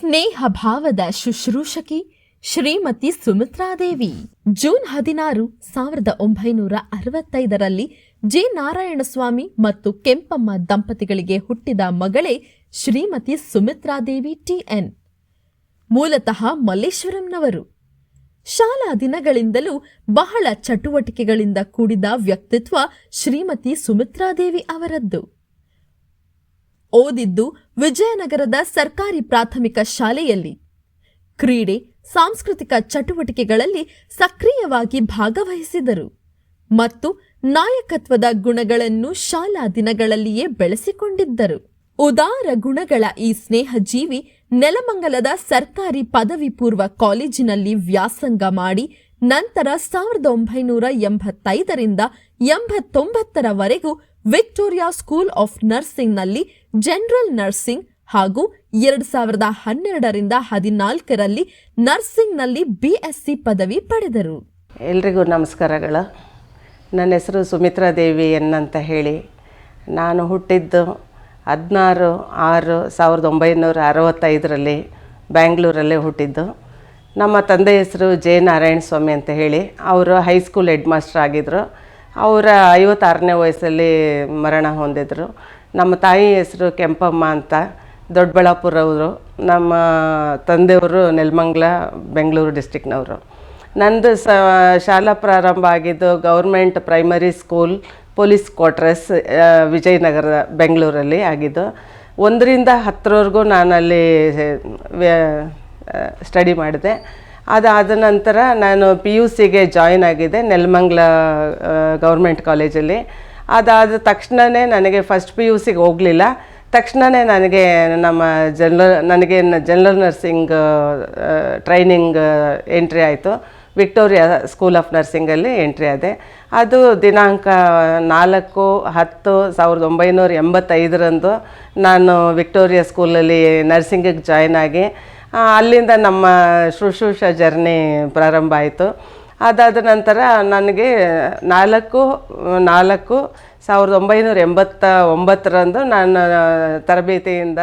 ಸ್ನೇಹ ಭಾವದ ಶುಶ್ರೂಷಕಿ Shrimati Sumitra Devi June 16, 1965ರಲ್ಲಿ J. Narayanaswamy ಮತ್ತು ಕೆಂಪಮ್ಮ ದಂಪತಿಗಳಿಗೆ ಹುಟ್ಟಿದ ಮಗಳೇ ಶ್ರೀಮತಿ ಸುಮಿತ್ರಾದೇವಿ ಟಿ.ಎನ್. ಮೂಲತಃ ಮಲ್ಲೇಶ್ವರಂನವರು. ಶಾಲಾ ದಿನಗಳಿಂದಲೂ ಬಹಳ ಚಟುವಟಿಕೆಗಳಿಂದ ಕೂಡಿದ ವ್ಯಕ್ತಿತ್ವ ಶ್ರೀಮತಿ ಸುಮಿತ್ರಾದೇವಿ ಅವರದ್ದು. ಓದಿದ್ದು ವಿಜಯನಗರದ ಸರ್ಕಾರಿ ಪ್ರಾಥಮಿಕ ಶಾಲೆಯಲ್ಲಿ. ಕ್ರೀಡೆ, ಸಾಂಸ್ಕೃತಿಕ ಚಟುವಟಿಕೆಗಳಲ್ಲಿ ಸಕ್ರಿಯವಾಗಿ ಭಾಗವಹಿಸಿದರು ಮತ್ತು ನಾಯಕತ್ವದ ಗುಣಗಳನ್ನು ಶಾಲಾ ದಿನಗಳಲ್ಲಿಯೇ ಬೆಳೆಸಿಕೊಂಡಿದ್ದರು. ಉದಾರ ಗುಣಗಳ ಈ ಸ್ನೇಹಜೀವಿ ನೆಲಮಂಗಲದ ಸರ್ಕಾರಿ ಪದವಿ ಪೂರ್ವ ಕಾಲೇಜಿನಲ್ಲಿ ವ್ಯಾಸಂಗ ಮಾಡಿ ನಂತರ 1985ರಿಂದ 89ರವರೆಗೂ ವಿಕ್ಟೋರಿಯಾ ಸ್ಕೂಲ್ ಆಫ್ ನರ್ಸಿಂಗ್ನಲ್ಲಿ ಜನರಲ್ ನರ್ಸಿಂಗ್ ಹಾಗೂ 2012ರಿಂದ 14ರಲ್ಲಿ ನರ್ಸಿಂಗ್ನಲ್ಲಿ BSc ಪದವಿ ಪಡೆದರು. ಎಲ್ರಿಗೂ ನಮಸ್ಕಾರಗಳು. ನನ್ನ ಹೆಸರು ಸುಮಿತ್ರಾದೇವಿ ಅಂತ ಹೇಳಿ. ನಾನು ಹುಟ್ಟಿದ್ದು 16/6/1965ರಲ್ಲಿ ಬ್ಯಾಂಗ್ಳೂರಲ್ಲೇ ಹುಟ್ಟಿದ್ದು. ನಮ್ಮ ತಂದೆ ಹೆಸರು ಜೆ. ನಾರಾಯಣಸ್ವಾಮಿ ಅಂತ ಹೇಳಿ. ಅವರು ಹೈಸ್ಕೂಲ್ ಹೆಡ್ ಮಾಸ್ಟರ್ ಆಗಿದ್ದರು. ಅವರ 56ನೇ ವಯಸ್ಸಲ್ಲಿ ಮರಣ ಹೊಂದಿದ್ರು. ನಮ್ಮ ತಾಯಿ ಹೆಸರು ಕೆಂಪಮ್ಮ ಅಂತ, ದೊಡ್ಡಬಳ್ಳಾಪುರವರು. ನಮ್ಮ ತಂದೆಯವರು ನೆಲಮಂಗಲ, ಬೆಂಗಳೂರು ಡಿಸ್ಟಿಕ್ನವರು. ನಂದು ಶಾಲಾ ಪ್ರಾರಂಭ ಆಗಿದ್ದು government primary school, police quarters, Vijayanagara, ಬೆಂಗಳೂರಲ್ಲಿ ಆಗಿದ್ದು. 1ರಿಂದ 10ರವರೆಗೂ ನಾನಲ್ಲಿ ಸ್ಟಡಿ ಮಾಡಿದೆ. ಅದಾದ ನಂತರ ನಾನು PUCಗೆ ಜಾಯಿನ್ ಆಗಿದ್ದೆ ನೆಲಮಂಗಲ ಗೌರ್ಮೆಂಟ್ ಕಾಲೇಜಲ್ಲಿ. ಅದಾದ ತಕ್ಷಣವೇ ನನಗೆ ಫಸ್ಟ್ PUCಗೆ ಹೋಗಲಿಲ್ಲ. ತಕ್ಷಣವೇ ನನಗೆ ಜನರಲ್ ನರ್ಸಿಂಗ್ ಟ್ರೈನಿಂಗ್ ಎಂಟ್ರಿ ಆಯಿತು. ವಿಕ್ಟೋರಿಯಾ ಸ್ಕೂಲ್ ಆಫ್ ನರ್ಸಿಂಗಲ್ಲಿ ಎಂಟ್ರಿ ಆದೆ. ಅದು ದಿನಾಂಕ 4/10/1985ರಂದು ನಾನು ವಿಕ್ಟೋರಿಯಾ ಸ್ಕೂಲಲ್ಲಿ ನರ್ಸಿಂಗಿಗೆ ಜಾಯ್ನ್ ಆಗಿ ಅಲ್ಲಿಂದ ನಮ್ಮ ಶುಶ್ರೂಷಾ ಜರ್ನಿ ಪ್ರಾರಂಭ ಆಯಿತು. ಅದಾದ ನಂತರ ನನಗೆ 4/4/1989ರಂದು ನಾನು ತರಬೇತಿಯಿಂದ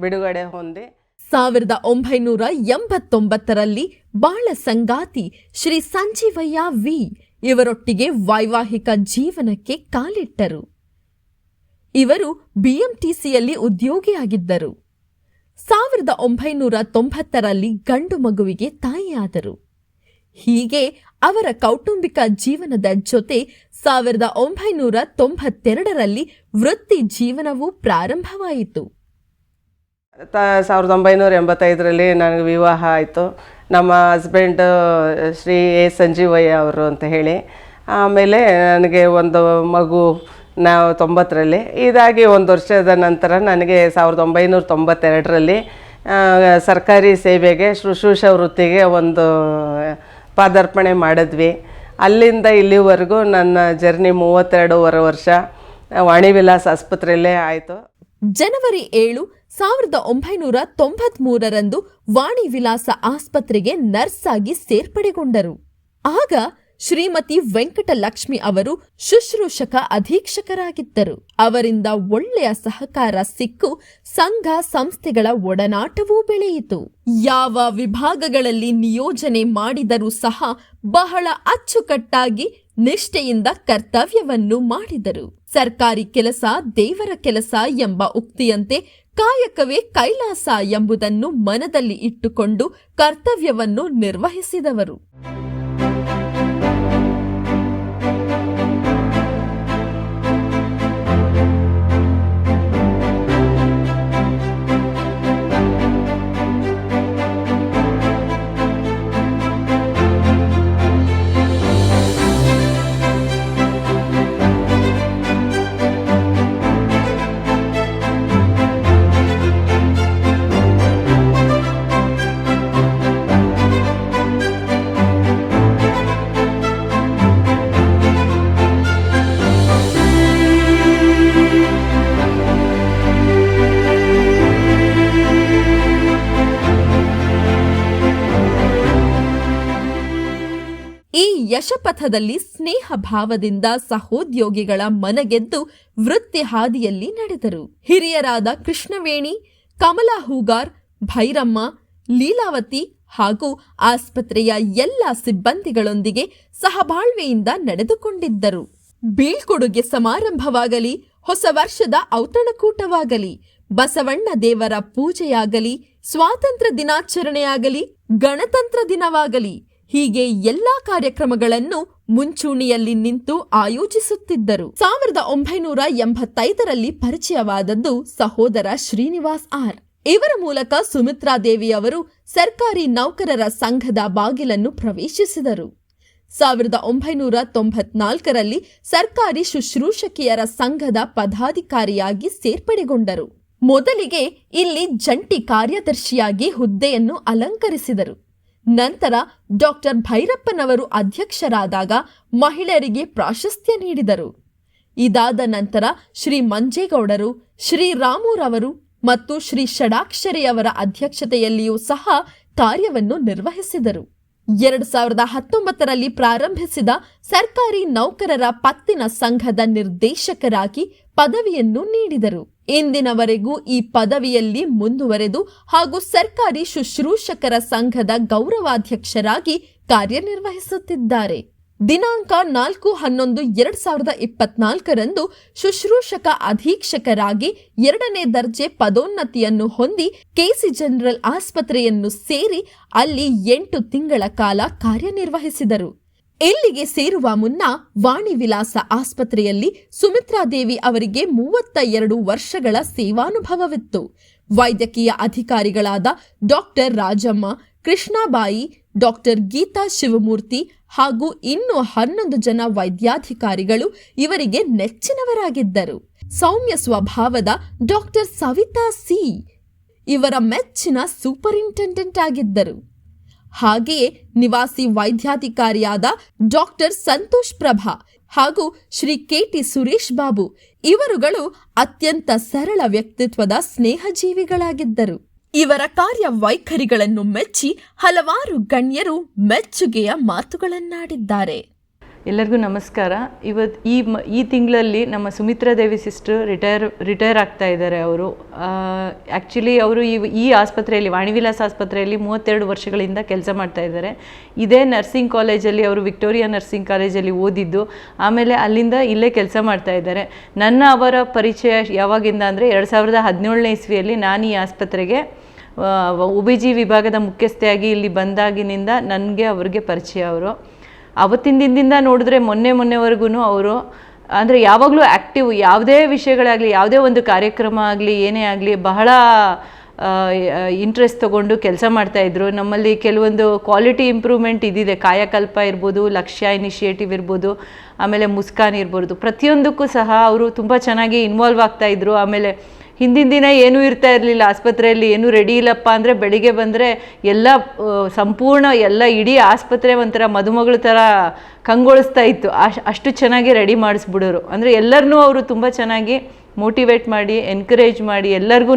ಬಿಡುಗಡೆ ಹೊಂದಿ 1989ರಲ್ಲಿ ಬಾಳ ಸಂಗಾತಿ ಶ್ರೀ ಸಂಜೀವಯ್ಯ ವಿ ಇವರೊಟ್ಟಿಗೆ ವೈವಾಹಿಕ ಜೀವನಕ್ಕೆ ಕಾಲಿಟ್ಟರು. ಇವರು BMTCಯಲ್ಲಿ ಉದ್ಯೋಗಿಯಾಗಿದ್ದರು. 1990ರಲ್ಲಿ ಗಂಡು ಮಗುವಿಗೆ ತಾಯಿಯಾದರು. ಹೀಗೆ ಅವರ ಕೌಟುಂಬಿಕ ಜೀವನದ ಜೊತೆ 1992ರಲ್ಲಿ ವೃತ್ತಿ ಜೀವನವೂ ಪ್ರಾರಂಭವಾಯಿತು. 1985ರಲ್ಲಿ ನನಗೆ ವಿವಾಹ ಆಯಿತು. ನಮ್ಮ ಹಸ್ಬೆಂಡ್ ಶ್ರೀ ಎ. ಸಂಜೀವಯ್ಯ ಅವರು ಅಂತ ಹೇಳಿ. ಆಮೇಲೆ ನನಗೆ ಒಂದು ಮಗು ನಾವು 90ರಲ್ಲಿ. ಇದಾಗಿ 1 ವರ್ಷದ ನಂತರ ನನಗೆ 1992ರಲ್ಲಿ ಸರ್ಕಾರಿ ಸೇವೆಗೆ ಶುಶ್ರೂಷಾ ವೃತ್ತಿಗೆ ಒಂದು ಪಾದಾರ್ಪಣೆ ಮಾಡಿದ್ವಿ. ಅಲ್ಲಿಂದ ಇಲ್ಲಿವರೆಗೂ ನನ್ನ ಜರ್ನಿ 32 ವರ್ಷ ವಾಣಿ ವಿಲಾಸ್ ಆಸ್ಪತ್ರೆಯಲ್ಲೇ ಆಯಿತು. ಜನವರಿ 7, 1993ರಂದು ವಾಣಿ ವಿಲಾಸ ಆಸ್ಪತ್ರೆಗೆ ನರ್ಸ್ ಆಗಿ ಸೇರ್ಪಡೆಗೊಂಡರು. ಆಗ ಶ್ರೀಮತಿ ವೆಂಕಟಲಕ್ಷ್ಮಿ ಅವರು ಶುಶ್ರೂಷಕ ಅಧೀಕ್ಷಕರಾಗಿದ್ದರು. ಅವರಿಂದ ಒಳ್ಳೆಯ ಸಹಕಾರ ಸಿಕ್ಕು ಸಂಘ ಸಂಸ್ಥೆಗಳ ಒಡನಾಟವೂ ಬೆಳೆಯಿತು. ಯಾವ ವಿಭಾಗಗಳಲ್ಲಿ ನಿಯೋಜನೆ ಮಾಡಿದರೂ ಸಹ ಬಹಳ ಅಚ್ಚುಕಟ್ಟಾಗಿ ನಿಷ್ಠೆಯಿಂದ ಕರ್ತವ್ಯವನ್ನು ಮಾಡಿದರು. ಸರ್ಕಾರಿ ಕೆಲಸ ದೇವರ ಕೆಲಸ ಎಂಬ ಉಕ್ತಿಯಂತೆ ಕಾಯಕವೇ ಕೈಲಾಸ ಎಂಬುದನ್ನು ಮನದಲ್ಲಿ ಇಟ್ಟುಕೊಂಡು ಕರ್ತವ್ಯವನ್ನು ನಿರ್ವಹಿಸಿದವರು. ಯಶಪಥದಲ್ಲಿ ಸ್ನೇಹ ಭಾವದಿಂದ ಸಹೋದ್ಯೋಗಿಗಳ ಮನಗೆದ್ದು ವೃತ್ತಿ ಹಾದಿಯಲ್ಲಿ ನಡೆದರು. ಹಿರಿಯರಾದ ಕೃಷ್ಣವೇಣಿ, ಕಮಲಾ ಹೂಗಾರ್, ಭೈರಮ್ಮ, ಲೀಲಾವತಿ ಹಾಗೂ ಆಸ್ಪತ್ರೆಯ ಎಲ್ಲ ಸಿಬ್ಬಂದಿಗಳೊಂದಿಗೆ ಸಹಬಾಳ್ವೆಯಿಂದ ನಡೆದುಕೊಂಡಿದ್ದರು. ಬೀಳ್ಕೊಡುಗೆ ಸಮಾರಂಭವಾಗಲಿ, ಹೊಸ ವರ್ಷದ ಔತಣಕೂಟವಾಗಲಿ, ಬಸವಣ್ಣ ದೇವರ ಪೂಜೆಯಾಗಲಿ, ಸ್ವಾತಂತ್ರ್ಯ ದಿನಾಚರಣೆಯಾಗಲಿ, ಗಣತಂತ್ರ ದಿನವಾಗಲಿ, ಹೀಗೆ ಎಲ್ಲಾ ಕಾರ್ಯಕ್ರಮಗಳನ್ನು ಮುಂಚೂಣಿಯಲ್ಲಿ ನಿಂತು ಆಯೋಜಿಸುತ್ತಿದ್ದರು. 1985ರಲ್ಲಿ ಪರಿಚಯವಾದದ್ದು ಸಹೋದರ ಶ್ರೀನಿವಾಸ್ ಆರ್. ಇವರ ಮೂಲಕ ಸುಮಿತ್ರಾದೇವಿಯವರು ಸರ್ಕಾರಿ ನೌಕರರ ಸಂಘದ ಬಾಗಿಲನ್ನು ಪ್ರವೇಶಿಸಿದರು. 1994ರಲ್ಲಿ ಸರ್ಕಾರಿ ಶುಶ್ರೂಷಕಿಯರ ಸಂಘದ ಪದಾಧಿಕಾರಿಯಾಗಿ ಸೇರ್ಪಡೆಗೊಂಡರು. ಮೊದಲಿಗೆ ಇಲ್ಲಿ ಜಂಟಿ ಕಾರ್ಯದರ್ಶಿಯಾಗಿ ಹುದ್ದೆಯನ್ನು ಅಲಂಕರಿಸಿದರು. ನಂತರ ಡಾಕ್ಟರ್ ಭೈರಪ್ಪನವರು ಅಧ್ಯಕ್ಷರಾದಾಗ ಮಹಿಳೆಯರಿಗೆ ಪ್ರಾಶಸ್ತ್ಯ ನೀಡಿದರು. ಇದಾದ ನಂತರ ಶ್ರೀ ಮಂಜೇಗೌಡರು, ಶ್ರೀ ರಾಮುರವರು ಮತ್ತು ಶ್ರೀ ಷಡಾಕ್ಷರಿಯವರ ಅಧ್ಯಕ್ಷತೆಯಲ್ಲಿಯೂ ಸಹ ಕಾರ್ಯವನ್ನು ನಿರ್ವಹಿಸಿದರು. 2019ರಲ್ಲಿ ಪ್ರಾರಂಭಿಸಿದ ಸರ್ಕಾರಿ ನೌಕರರ ಪತ್ತಿನ ಸಂಘದ ನಿರ್ದೇಶಕರಾಗಿ ಪದವಿಯನ್ನು ನೀಡಿದರು. ಇಂದಿನವರೆಗೂ ಈ ಪದವಿಯಲ್ಲಿ ಮುಂದುವರೆದು ಹಾಗೂ ಸರ್ಕಾರಿ ಶುಶ್ರೂಷಕರ ಸಂಘದ ಗೌರವಾಧ್ಯಕ್ಷರಾಗಿ ಕಾರ್ಯನಿರ್ವಹಿಸುತ್ತಿದ್ದಾರೆ. ದಿನಾಂಕ 4/11/2024ರಂದು ಶುಶ್ರೂಷಕ ಅಧೀಕ್ಷಕರಾಗಿ 2ನೇ ದರ್ಜೆ ಪದೋನ್ನತಿಯನ್ನು ಹೊಂದಿ ಕೆಸಿ ಜನರಲ್ ಆಸ್ಪತ್ರೆಯನ್ನು ಸೇರಿ ಅಲ್ಲಿ 8 ತಿಂಗಳ ಕಾಲ ಕಾರ್ಯನಿರ್ವಹಿಸಿದರು. ಇಲ್ಲಿಗೆ ಸೇರುವ ಮುನ್ನ ವಾಣಿ ವಿಲಾಸ ಆಸ್ಪತ್ರೆಯಲ್ಲಿ ಸುಮಿತ್ರಾದೇವಿ ಅವರಿಗೆ 32 ವರ್ಷಗಳ ಸೇವಾನುಭವವಿತ್ತು. ವೈದ್ಯಕೀಯ ಅಧಿಕಾರಿಗಳಾದ ಡಾಕ್ಟರ್ ರಾಜಮ್ಮ, ಕೃಷ್ಣಾಬಾಯಿ, ಡಾಕ್ಟರ್ ಗೀತಾ ಶಿವಮೂರ್ತಿ ಹಾಗೂ ಇನ್ನೂ 11 ಜನ ವೈದ್ಯಾಧಿಕಾರಿಗಳು ಇವರಿಗೆ ನೆಚ್ಚಿನವರಾಗಿದ್ದರು. ಸೌಮ್ಯ ಸ್ವಭಾವದ ಡಾಕ್ಟರ್ ಸವಿತಾ ಸಿ ಇವರ ಮೆಚ್ಚಿನ ಸೂಪರಿಂಟೆಂಡೆಂಟ್ ಆಗಿದ್ದರು. ಹಾಗೆಯೇ ನಿವಾಸಿ ವೈದ್ಯಾಧಿಕಾರಿಯಾದ ಡಾಕ್ಟರ್ ಸಂತೋಷ್ ಪ್ರಭಾ ಹಾಗೂ ಶ್ರೀ ಕೆಟಿ ಸುರೇಶ್ ಬಾಬು ಇವರುಗಳು ಅತ್ಯಂತ ಸರಳ ವ್ಯಕ್ತಿತ್ವದ ಸ್ನೇಹಜೀವಿಗಳಾಗಿದ್ದರು. ಇವರ ಕಾರ್ಯವೈಖರಿಗಳನ್ನು ಮೆಚ್ಚಿ ಹಲವಾರು ಗಣ್ಯರು ಮೆಚ್ಚುಗೆಯ ಮಾತುಗಳನ್ನಾಡಿದ್ದಾರೆ. ಎಲ್ಲರಿಗೂ ನಮಸ್ಕಾರ. ಈ ತಿಂಗಳಲ್ಲಿ ನಮ್ಮ ಸುಮಿತ್ರಾದೇವಿ ಸಿಸ್ಟರ್ ರಿಟೈರ್ ಆಗ್ತಾ ಇದ್ದಾರೆ. ಅವರು ಆ್ಯಕ್ಚುಲಿ ಅವರು ಈ ಆಸ್ಪತ್ರೆಯಲ್ಲಿ, ವಾಣಿವಿಲಾಸ ಆಸ್ಪತ್ರೆಯಲ್ಲಿ 32 ವರ್ಷಗಳಿಂದ ಕೆಲಸ ಮಾಡ್ತಾ ಇದ್ದಾರೆ. ಇದೇ ನರ್ಸಿಂಗ್ ಕಾಲೇಜಲ್ಲಿ ಅವರು ವಿಕ್ಟೋರಿಯಾ ನರ್ಸಿಂಗ್ ಕಾಲೇಜಲ್ಲಿ ಓದಿದ್ದು, ಆಮೇಲೆ ಅಲ್ಲಿಂದ ಇಲ್ಲೇ ಕೆಲಸ ಮಾಡ್ತಾ ಇದ್ದಾರೆ. ಅವರ ಪರಿಚಯ ಯಾವಾಗಿಂದ ಅಂದರೆ 2017ನೇ ಇಸ್ವಿಯಲ್ಲಿ ನಾನು ಈ ಆಸ್ಪತ್ರೆಗೆ OBG ವಿಭಾಗದ ಮುಖ್ಯಸ್ಥೆಯಾಗಿ ಇಲ್ಲಿ ಬಂದಾಗಿನಿಂದ ನನಗೆ ಅವ್ರಿಗೆ ಪರಿಚಯ. ಅವರು ಅವತ್ತಿನ ದಿನದಿಂದ ನೋಡಿದ್ರೆ ಮೊನ್ನೆವರೆಗೂ ಅವರು ಅಂದರೆ ಯಾವಾಗಲೂ ಆ್ಯಕ್ಟಿವ್, ಯಾವುದೇ ವಿಷಯಗಳಾಗಲಿ, ಯಾವುದೇ ಒಂದು ಕಾರ್ಯಕ್ರಮ ಆಗಲಿ, ಏನೇ ಆಗಲಿ ಬಹಳ ಇಂಟ್ರೆಸ್ಟ್ ತೊಗೊಂಡು ಕೆಲಸ ಮಾಡ್ತಾಯಿದ್ರು. ನಮ್ಮಲ್ಲಿ ಕೆಲವೊಂದು ಕ್ವಾಲಿಟಿ ಇಂಪ್ರೂವ್ಮೆಂಟ್ ಇದಿದೆ, ಕಾಯಕಲ್ಪ ಇರ್ಬೋದು, ಲಕ್ಷ್ಯ ಇನಿಷಿಯೇಟಿವ್ ಇರ್ಬೋದು, ಆಮೇಲೆ ಮುಸ್ಕಾನ್ ಇರ್ಬೋದು, ಪ್ರತಿಯೊಂದಕ್ಕೂ ಸಹ ಅವರು ತುಂಬ ಚೆನ್ನಾಗಿ ಇನ್ವಾಲ್ವ್ ಆಗ್ತಾಯಿದ್ರು. ಆಮೇಲೆ ಹಿಂದಿನ ದಿನ ಏನೂ ಇರ್ತಾ ಇರಲಿಲ್ಲ ಆಸ್ಪತ್ರೆಯಲ್ಲಿ, ಏನೂ ರೆಡಿ ಇಲ್ಲಪ್ಪ ಅಂದರೆ ಬೆಳಿಗ್ಗೆ ಬಂದರೆ ಎಲ್ಲ ಸಂಪೂರ್ಣ ಎಲ್ಲ ಇಡೀ ಆಸ್ಪತ್ರೆ ಒಂಥರ ಮದುಮಗಳ ಥರ ಕಂಗೊಳಿಸ್ತಾ ಇತ್ತು. ಅಷ್ಟು ಚೆನ್ನಾಗಿ ರೆಡಿ ಮಾಡಿಸ್ಬಿಡೋರು. ಅಂದರೆ ಎಲ್ಲರನ್ನೂ ಅವರು ತುಂಬ ಚೆನ್ನಾಗಿ ಮೋಟಿವೇಟ್ ಮಾಡಿ, ಎನ್ಕರೇಜ್ ಮಾಡಿ ಎಲ್ಲರಿಗೂ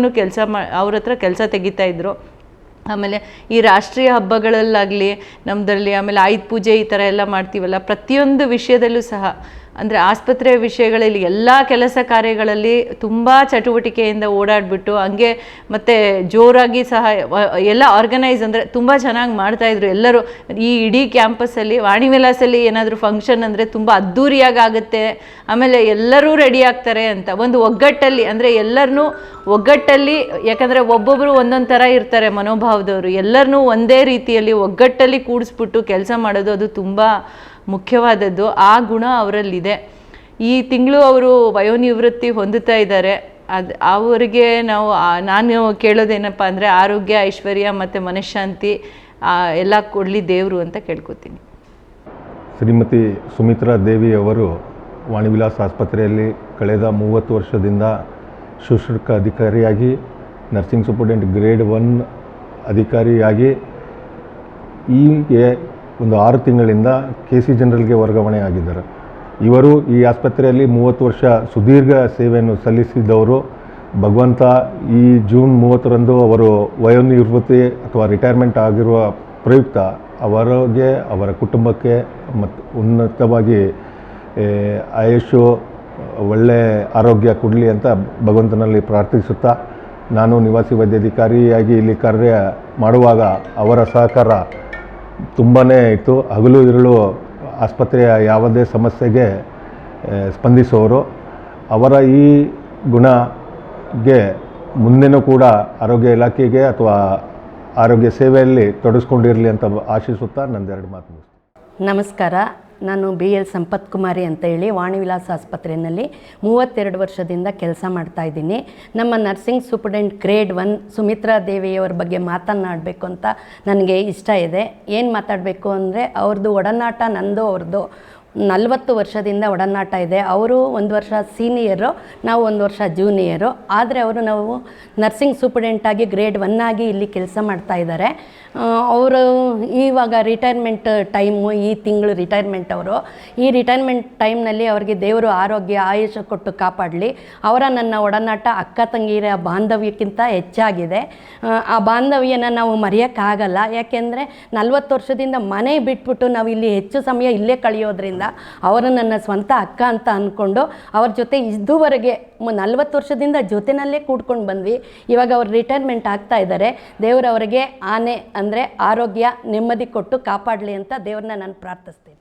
ಅವ್ರ ಹತ್ರ ಕೆಲಸ ತೆಗಿತಾಯಿದ್ರು. ಆಮೇಲೆ ಈ ರಾಷ್ಟ್ರೀಯ ಹಬ್ಬಗಳಲ್ಲಾಗಲಿ ನಮ್ಮದ್ರಲ್ಲಿ, ಆಮೇಲೆ ಆಯುಧ ಪೂಜೆ ಈ ಥರ ಎಲ್ಲ ಮಾಡ್ತೀವಲ್ಲ, ಪ್ರತಿಯೊಂದು ವಿಷಯದಲ್ಲೂ ಸಹ ಅಂದರೆ ಆಸ್ಪತ್ರೆ ವಿಷಯಗಳಲ್ಲಿ ಎಲ್ಲ ಕೆಲಸ ಕಾರ್ಯಗಳಲ್ಲಿ ತುಂಬ ಚಟುವಟಿಕೆಯಿಂದ ಓಡಾಡಿಬಿಟ್ಟು, ಹಂಗೆ ಮತ್ತು ಜೋರಾಗಿ ಸಹ ಎಲ್ಲ ಆರ್ಗನೈಸ್ ಅಂದರೆ ತುಂಬ ಚೆನ್ನಾಗಿ ಮಾಡ್ತಾಯಿದ್ರು ಎಲ್ಲರೂ. ಈ ಇಡೀ ಕ್ಯಾಂಪಸ್ಸಲ್ಲಿ ವಾಣಿವಿಲಾಸಲ್ಲಿ ಏನಾದರೂ ಫಂಕ್ಷನ್ ಅಂದರೆ ತುಂಬ ಅದ್ಧೂರಿಯಾಗಿ ಆಗುತ್ತೆ, ಆಮೇಲೆ ಎಲ್ಲರೂ ರೆಡಿ ಆಗ್ತಾರೆ ಅಂತ ಒಂದು ಒಗ್ಗಟ್ಟಲ್ಲಿ, ಅಂದರೆ ಎಲ್ಲರನ್ನೂ ಒಗ್ಗಟ್ಟಲ್ಲಿ, ಯಾಕಂದರೆ ಒಬ್ಬೊಬ್ಬರು ಒಂದೊಂದು ಥರ ಇರ್ತಾರೆ ಮನೋಭಾವದವರು, ಎಲ್ಲರನ್ನೂ ಒಂದೇ ರೀತಿಯಲ್ಲಿ ಒಗ್ಗಟ್ಟಲ್ಲಿ ಕೂಡಿಸ್ಬಿಟ್ಟು ಕೆಲಸ ಮಾಡೋದು ಅದು ತುಂಬ ಮುಖ್ಯವಾದದ್ದು. ಆ ಗುಣ ಅವರಲ್ಲಿದೆ. ಈ ತಿಂಗಳು ಅವರು ವಯೋನಿವೃತ್ತಿ ಹೊಂದುತ್ತಾ ಇದ್ದಾರೆ. ಅವರಿಗೆ ನಾನು ಕೇಳೋದೇನಪ್ಪ ಅಂದರೆ ಆರೋಗ್ಯ, ಐಶ್ವರ್ಯ ಮತ್ತು ಮನಃಶಾಂತಿ ಎಲ್ಲ ಕೊಡಲಿ ದೇವರು ಅಂತ ಕೇಳ್ಕೊತೀನಿ. ಶ್ರೀಮತಿ ಸುಮಿತ್ರಾ ದೇವಿ ಅವರು ವಾಣಿವಿಲಾಸ ಆಸ್ಪತ್ರೆಯಲ್ಲಿ ಕಳೆದ 30 ವರ್ಷದಿಂದ ಶುಶ್ರೂಷಕ ಅಧಿಕಾರಿಯಾಗಿ, ನರ್ಸಿಂಗ್ ಸೂಪರ್ಡೆಂಟ್ ಗ್ರೇಡ್ 1 ಅಧಿಕಾರಿಯಾಗಿ, ಹೀಗೆ ಒಂದು 6 ತಿಂಗಳಿಂದ KC ಜನರಲ್ಗೆ ವರ್ಗಾವಣೆ ಆಗಿದ್ದಾರೆ. ಇವರು ಈ ಆಸ್ಪತ್ರೆಯಲ್ಲಿ 30 ವರ್ಷ ಸುದೀರ್ಘ ಸೇವೆಯನ್ನು ಸಲ್ಲಿಸಿದವರು. ಭಗವಂತ ಈ ಜೂನ್ 30ರಂದು ಅವರು ವಯೋನಿವೃತ್ತಿ ಅಥವಾ ರಿಟೈರ್ಮೆಂಟ್ ಆಗಿರುವ ಪ್ರಯುಕ್ತ ಅವರಿಗೆ, ಅವರ ಕುಟುಂಬಕ್ಕೆ ಮತ್ತು ಉನ್ನತವಾಗಿ ಆಯುಷು, ಒಳ್ಳೆಯ ಆರೋಗ್ಯ ಕೊಡಲಿ ಅಂತ ಭಗವಂತನಲ್ಲಿ ಪ್ರಾರ್ಥಿಸುತ್ತಾ, ನಾನು ನಿವಾಸಿ ವೈದ್ಯಾಧಿಕಾರಿಯಾಗಿ ಇಲ್ಲಿ ಕಾರ್ಯ ಮಾಡುವಾಗ ಅವರ ಸಹಕಾರ ತುಂಬಾ ಇತ್ತು. ಹಗಲು ಇರುಳು ಆಸ್ಪತ್ರೆಯ ಯಾವುದೇ ಸಮಸ್ಯೆಗೆ ಸ್ಪಂದಿಸುವವರು. ಅವರ ಈ ಗುಣಗೆ ಮುಂದೆನೂ ಕೂಡ ಆರೋಗ್ಯ ಇಲಾಖೆಗೆ ಅಥವಾ ಆರೋಗ್ಯ ಸೇವೆಯಲ್ಲಿ ತೊಡಗಿಸ್ಕೊಂಡಿರಲಿ ಅಂತ ಆಶಿಸುತ್ತಾ ನಂದೆರಡು ಮಾತು. ನಮಸ್ಕಾರ, ನಾನು BL ಸಂಪತ್ ಕುಮಾರಿ ಅಂತ ಹೇಳಿ ವಾಣಿವಿಲಾಸ ಆಸ್ಪತ್ರೆಯಲ್ಲಿ 32 ವರ್ಷದಿಂದ ಕೆಲಸ ಮಾಡ್ತಾಯಿದ್ದೀನಿ. ನಮ್ಮ ನರ್ಸಿಂಗ್ ಸೂಪರ್ಡೆಂಟ್ ಗ್ರೇಡ್ 1 ಸುಮಿತ್ರಾ ದೇವಿಯವರ ಬಗ್ಗೆ ಮಾತನಾಡಬೇಕು ಅಂತ ನನಗೆ ಇಷ್ಟ ಇದೆ. ಏನು ಮಾತಾಡಬೇಕು ಅಂದರೆ, ಅವ್ರದ್ದು ಒಡನಾಟ ನಂದು ಅವ್ರದ್ದು 40 ವರ್ಷದಿಂದ ಒಡನಾಟ ಇದೆ. ಅವರು 1 ವರ್ಷ ಸೀನಿಯರು, ನಾವು 1 ವರ್ಷ ಜೂನಿಯರು. ಆದರೆ ನಾವು ನರ್ಸಿಂಗ್ ಸೂಪರ್ಡೆಂಟಾಗಿ ಗ್ರೇಡ್ 1 ಆಗಿ ಇಲ್ಲಿ ಕೆಲಸ ಮಾಡ್ತಾಯಿದ್ದಾರೆ. ಅವರು ಇವಾಗ ರಿಟೈರ್ಮೆಂಟ್ ಟೈಮು, ಈ ತಿಂಗಳು ರಿಟೈರ್ಮೆಂಟ್ ಅವರು. ಈ ರಿಟೈರ್ಮೆಂಟ್ ಟೈಮ್ನಲ್ಲಿ ಅವರಿಗೆ ದೇವರು ಆರೋಗ್ಯ ಆಯುಷ್ಯ ಕೊಟ್ಟು ಕಾಪಾಡಲಿ. ಅವರ ನನ್ನ ಒಡನಾಟ ಅಕ್ಕ ತಂಗಿರ ಬಾಂಧವ್ಯಕ್ಕಿಂತ ಹೆಚ್ಚಾಗಿದೆ. ಆ ಬಾಂಧವ್ಯನ ನಾವು ಮರೆಯೋಕ್ಕಾಗಲ್ಲ. ಯಾಕೆಂದರೆ 40 ವರ್ಷದಿಂದ ಮನೆ ಬಿಟ್ಬಿಟ್ಟು ನಾವು ಇಲ್ಲಿ ಹೆಚ್ಚು ಸಮಯ ಇಲ್ಲೇ ಕಳೆಯೋದ್ರಿಂದ ಅವರು ನನ್ನ ಸ್ವಂತ ಅಕ್ಕ ಅಂತ ಅಂದ್ಕೊಂಡು ಅವ್ರ ಜೊತೆ ಇದುವರೆಗೆ 40 ವರ್ಷದಿಂದ ಜೊತೆಯಲ್ಲೇ ಕೂಡ್ಕೊಂಡು ಬಂದ್ವಿ. ಇವಾಗ ಅವ್ರು ರಿಟೈರ್ಮೆಂಟ್ ಆಗ್ತಾ ಇದ್ದಾರೆ. ದೇವರವರಿಗೆ ಆನೆ ಅಂದರೆ ಆರೋಗ್ಯ ನೆಮ್ಮದಿ ಕೊಟ್ಟು ಕಾಪಾಡಲಿ ಅಂತ ದೇವ್ರನ್ನ ನಾನು ಪ್ರಾರ್ಥಿಸ್ತೀನಿ.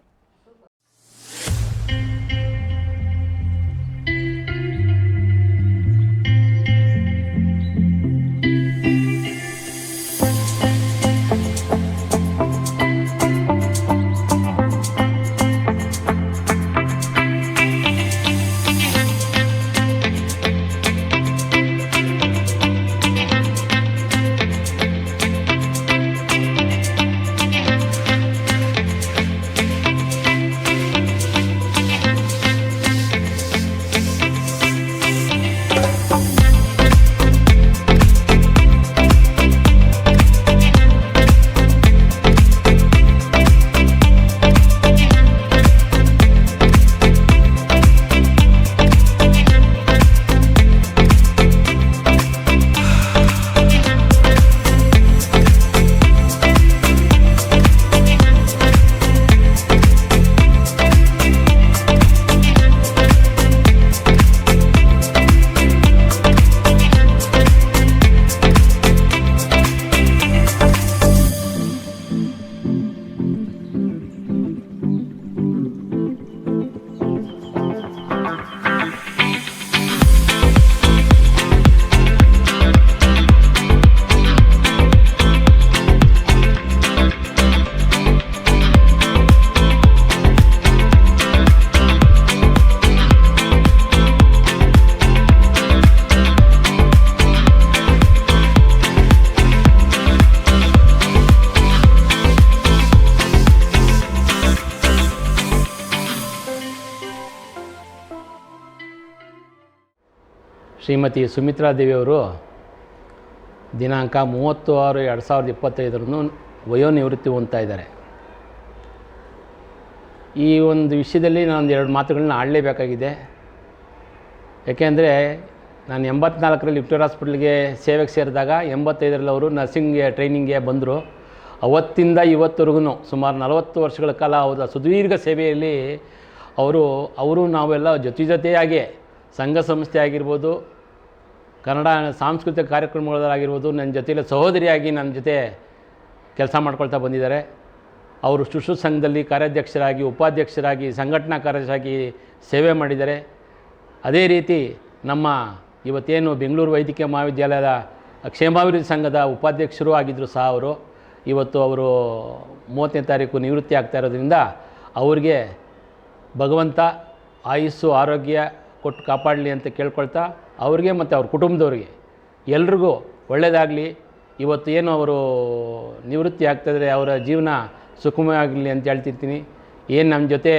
ಶ್ರೀಮತಿ ಸುಮಿತ್ರಾ ದೇವಿಯವರು ದಿನಾಂಕ 30/6/2025 ವಯೋನಿವೃತ್ತಿ ಹೊಂದ್ತಾ ಇದ್ದಾರೆ. ಈ ಒಂದು ವಿಷಯದಲ್ಲಿ ನಾನು 2 ಮಾತುಗಳನ್ನ ಆಡಲೇಬೇಕಾಗಿದೆ. ಯಾಕೆಂದರೆ ನಾನು 84ರಲ್ಲಿ ವಿಕ್ಟೋರಿಯಾ ಹಾಸ್ಪಿಟ್ಲಿಗೆ ಸೇವೆಗೆ ಸೇರಿದಾಗ 85ರಲ್ಲಿ ಅವರು ನರ್ಸಿಂಗ್ಗೆ ಟ್ರೈನಿಂಗ್ಗೆ ಬಂದರು. ಅವತ್ತಿಂದ ಇವತ್ತವರೆಗೂ ಸುಮಾರು 40 ವರ್ಷಗಳ ಕಾಲ ಅವರ ಸುದೀರ್ಘ ಸೇವೆಯಲ್ಲಿ ಅವರು ನಾವೆಲ್ಲ ಜೊತೆಯಾಗಿ ಸಂಘ ಸಂಸ್ಥೆ ಆಗಿರ್ಬೋದು, ಕನ್ನಡ ಸಾಂಸ್ಕೃತಿಕ ಕಾರ್ಯಕ್ರಮಗಳಾಗಿರ್ಬೋದು, ನನ್ನ ಜೊತೆಯಲ್ಲಿ ಸಹೋದರಿಯಾಗಿ ನನ್ನ ಜೊತೆ ಕೆಲಸ ಮಾಡ್ಕೊಳ್ತಾ ಬಂದಿದ್ದಾರೆ. ಅವರು ಶುಶ್ರೂಷ ಸಂಘದಲ್ಲಿ ಕಾರ್ಯಾಧ್ಯಕ್ಷರಾಗಿ, ಉಪಾಧ್ಯಕ್ಷರಾಗಿ, ಸಂಘಟನಾ ಕಾರ್ಯದರ್ಶಿಯಾಗಿ ಸೇವೆ ಮಾಡಿದ್ದಾರೆ. ಅದೇ ರೀತಿ ನಮ್ಮ ಇವತ್ತೇನು ಬೆಂಗಳೂರು ವೈದ್ಯಕೀಯ ಮಹಾವಿದ್ಯಾಲಯದ ಕ್ಷೇಮಾಭಿವೃದ್ಧಿ ಸಂಘದ ಉಪಾಧ್ಯಕ್ಷರು ಆಗಿದ್ದರು ಸಹ ಅವರು. ಇವತ್ತು ಅವರು 30ನೇ ತಾರೀಕು ನಿವೃತ್ತಿ ಆಗ್ತಾ ಇರೋದ್ರಿಂದ ಅವ್ರಿಗೆ ಭಗವಂತ ಆಯುಸ್ಸು ಆರೋಗ್ಯ ಕೊಟ್ಟು ಕಾಪಾಡಲಿ ಅಂತ ಕೇಳ್ಕೊಳ್ತಾ, ಅವ್ರಿಗೆ ಮತ್ತು ಅವ್ರ ಕುಟುಂಬದವ್ರಿಗೆ ಎಲ್ರಿಗೂ ಒಳ್ಳೆಯದಾಗಲಿ. ಇವತ್ತು ಏನು ಅವರು ನಿವೃತ್ತಿ ಆಗ್ತಾಯಿದ್ರೆ ಅವರ ಜೀವನ ಸುಖಮಯವಾಗಲಿ ಅಂತ ಹೇಳ್ತಿರ್ತೀನಿ. ಏನು ನಮ್ಮ ಜೊತೆ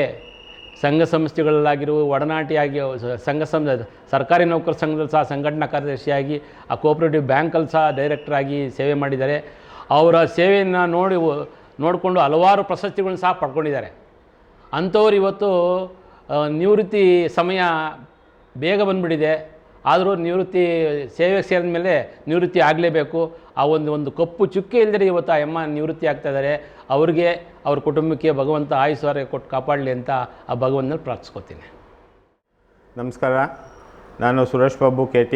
ಸಂಘ ಸಂಸ್ಥೆಗಳಲ್ಲಾಗಿರುವ ಒಡನಾಟಿಯಾಗಿ ಸರ್ಕಾರಿ ನೌಕರ ಸಂಘದಲ್ಲಿ ಸಹ ಸಂಘಟನಾ ಕಾರ್ಯದರ್ಶಿಯಾಗಿ, ಆ ಕೋಆಪರೇಟಿವ್ ಬ್ಯಾಂಕಲ್ಲಿ ಸಹ ಡೈರೆಕ್ಟರಾಗಿ ಸೇವೆ ಮಾಡಿದ್ದಾರೆ. ಅವರ ಸೇವೆಯನ್ನು ನೋಡಿಕೊಂಡು ಹಲವಾರು ಪ್ರಶಸ್ತಿಗಳನ್ನ ಸಹ ಪಡ್ಕೊಂಡಿದ್ದಾರೆ. ಅಂಥವ್ರು ಇವತ್ತು ನಿವೃತ್ತಿ ಸಮಯ ಬೇಗ ಬಂದುಬಿಟ್ಟಿದೆ. ಆದರೂ ನಿವೃತ್ತಿ ಸೇವೆಗೆ ಸೇರಿದ ಮೇಲೆ ನಿವೃತ್ತಿ ಆಗಲೇಬೇಕು. ಆ ಒಂದು ಕಪ್ಪು ಚುಕ್ಕೆ ಇಲ್ಲದೆ ಇವತ್ತು ಆ ಅಮ್ಮ ನಿವೃತ್ತಿ ಆಗ್ತಾಯಿದ್ದಾರೆ. ಅವ್ರಿಗೆ ಅವ್ರ ಕುಟುಂಬಕ್ಕೆ ಭಗವಂತ ಆಯುಷ್ಯ ಕೊಟ್ಟು ಕಾಪಾಡಲಿ ಅಂತ ಆ ಭಗವಂತನಲ್ಲಿ ಪ್ರಾರ್ಥಿಸ್ಕೊತೀನಿ. ನಮಸ್ಕಾರ, ನಾನು ಸುರೇಶ್ ಬಾಬು KT,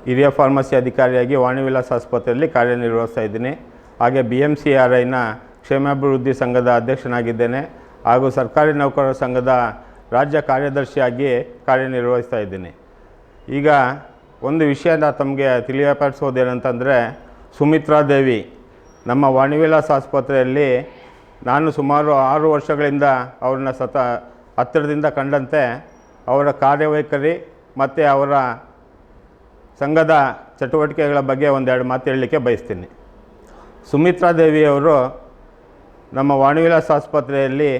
ಹಿರಿಯ ಫಾರ್ಮಸಿ ಅಧಿಕಾರಿಯಾಗಿ ವಾಣಿವಿಲಾಸ್ ಆಸ್ಪತ್ರೆಯಲ್ಲಿ ಕಾರ್ಯನಿರ್ವಹಿಸ್ತಾ ಇದ್ದೀನಿ. ಹಾಗೆ BMCRIನ ಕ್ಷೇಮಾಭಿವೃದ್ಧಿ ಸಂಘದ ಅಧ್ಯಕ್ಷನಾಗಿದ್ದೇನೆ ಹಾಗೂ ಸರ್ಕಾರಿ ನೌಕರರ ಸಂಘದ ರಾಜ್ಯ ಕಾರ್ಯದರ್ಶಿಯಾಗಿ ಕಾರ್ಯನಿರ್ವಹಿಸ್ತಾ ಇದ್ದೀನಿ. ಈಗ ಒಂದು ವಿಷಯನ ತಮಗೆ ತಿಳಿಯಪಡಿಸೋದೇನಂತಂದರೆ, ಸುಮಿತ್ರಾ ದೇವಿ ನಮ್ಮ ವಾಣಿವಿಲಾಸ್ ಆಸ್ಪತ್ರೆಯಲ್ಲಿ ನಾನು ಸುಮಾರು 6 ವರ್ಷಗಳಿಂದ ಅವ್ರನ್ನ ಹತ್ತಿರದಿಂದ ಕಂಡಂತೆ ಅವರ ಕಾರ್ಯವೈಖರಿ ಮತ್ತು ಅವರ ಸಂಘದ ಚಟುವಟಿಕೆಗಳ ಬಗ್ಗೆ ಒಂದೆರಡು ಮಾತು ಹೇಳಲಿಕ್ಕೆ ಬಯಸ್ತೀನಿ. ಸುಮಿತ್ರಾ ದೇವಿಯವರು ನಮ್ಮ ವಾಣಿವಿಲಾಸ್ ಆಸ್ಪತ್ರೆಯಲ್ಲಿ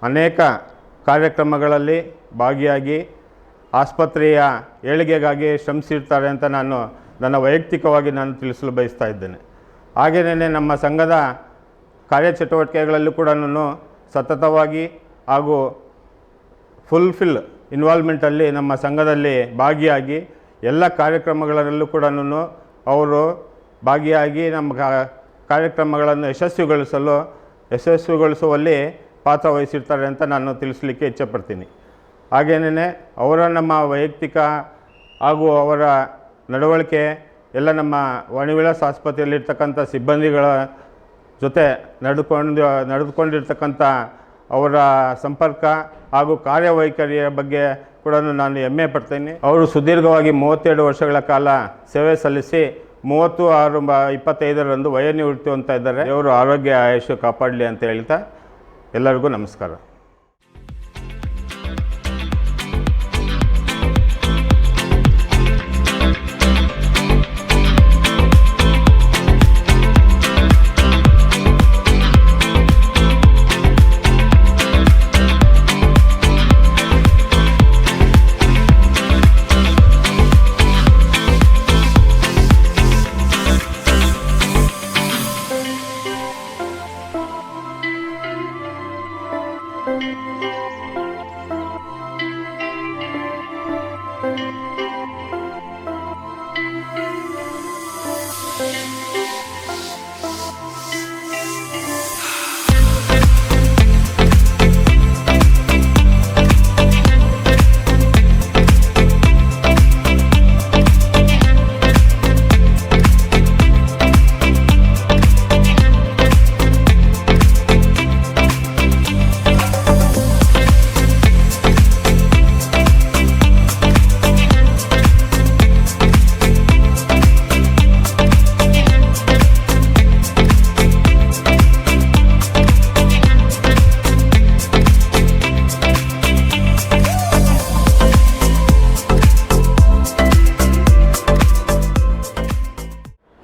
ಅನೇಕ ಕಾರ್ಯಕ್ರಮಗಳಲ್ಲಿ ಭಾಗಿಯಾಗಿ ಆಸ್ಪತ್ರೆಯ ಏಳಿಗೆಗಾಗಿ ಶ್ರಮಿಸಿರ್ತಾರೆ ಅಂತ ನನ್ನ ವೈಯಕ್ತಿಕವಾಗಿ ತಿಳಿಸಲು ಬಯಸ್ತಾ ಇದ್ದೇನೆ. ಹಾಗೆಯೇ ನಮ್ಮ ಸಂಘದ ಕಾರ್ಯಚಟುವಟಿಕೆಗಳಲ್ಲೂ ಕೂಡ ಸತತವಾಗಿ ಹಾಗೂ ಫುಲ್ಫಿಲ್ ಇನ್ವಾಲ್ವ್ಮೆಂಟಲ್ಲಿ ನಮ್ಮ ಸಂಘದಲ್ಲಿ ಭಾಗಿಯಾಗಿ ಎಲ್ಲ ಕಾರ್ಯಕ್ರಮಗಳಲ್ಲೂ ಕೂಡ ಅವರು ಭಾಗಿಯಾಗಿ ನಮ್ಮ ಕಾರ್ಯಕ್ರಮಗಳನ್ನು ಯಶಸ್ವಿಗೊಳಿಸುವಲ್ಲಿ ಪಾತ್ರ ವಹಿಸಿರ್ತಾರೆ ಅಂತ ನಾನು ತಿಳಿಸಲಿಕ್ಕೆ ಇಚ್ಛೆಪಡ್ತೀನಿ. ಹಾಗೆಯೇ ಅವರ ನಮ್ಮ ವೈಯಕ್ತಿಕ ಹಾಗೂ ಅವರ ನಡವಳಿಕೆ ಎಲ್ಲ ನಮ್ಮ ವಾಣಿವಿಲಾಸ್ ಆಸ್ಪತ್ರೆಯಲ್ಲಿರ್ತಕ್ಕಂಥ ಸಿಬ್ಬಂದಿಗಳ ಜೊತೆ ನಡೆದುಕೊಂಡಿರ್ತಕ್ಕಂಥ ಅವರ ಸಂಪರ್ಕ ಹಾಗೂ ಕಾರ್ಯವೈಖರಿಯ ಬಗ್ಗೆ ಕೂಡ ನಾನು ಹೆಮ್ಮೆ ಪಡ್ತೀನಿ. ಅವರು ಸುದೀರ್ಘವಾಗಿ 32 ವರ್ಷಗಳ ಕಾಲ ಸೇವೆ ಸಲ್ಲಿಸಿ 30/6/25 ವಯೋನಿವೃತ್ತಿ ಹೊಂದ್ತಾ ಇದ್ದಾರೆ. ಅವರು ಆರೋಗ್ಯ ಆಯುಷ್ಯ ಕಾಪಾಡಲಿ ಅಂತ ಹೇಳ್ತಾ ಎಲ್ಲರಿಗೂ ನಮಸ್ಕಾರ.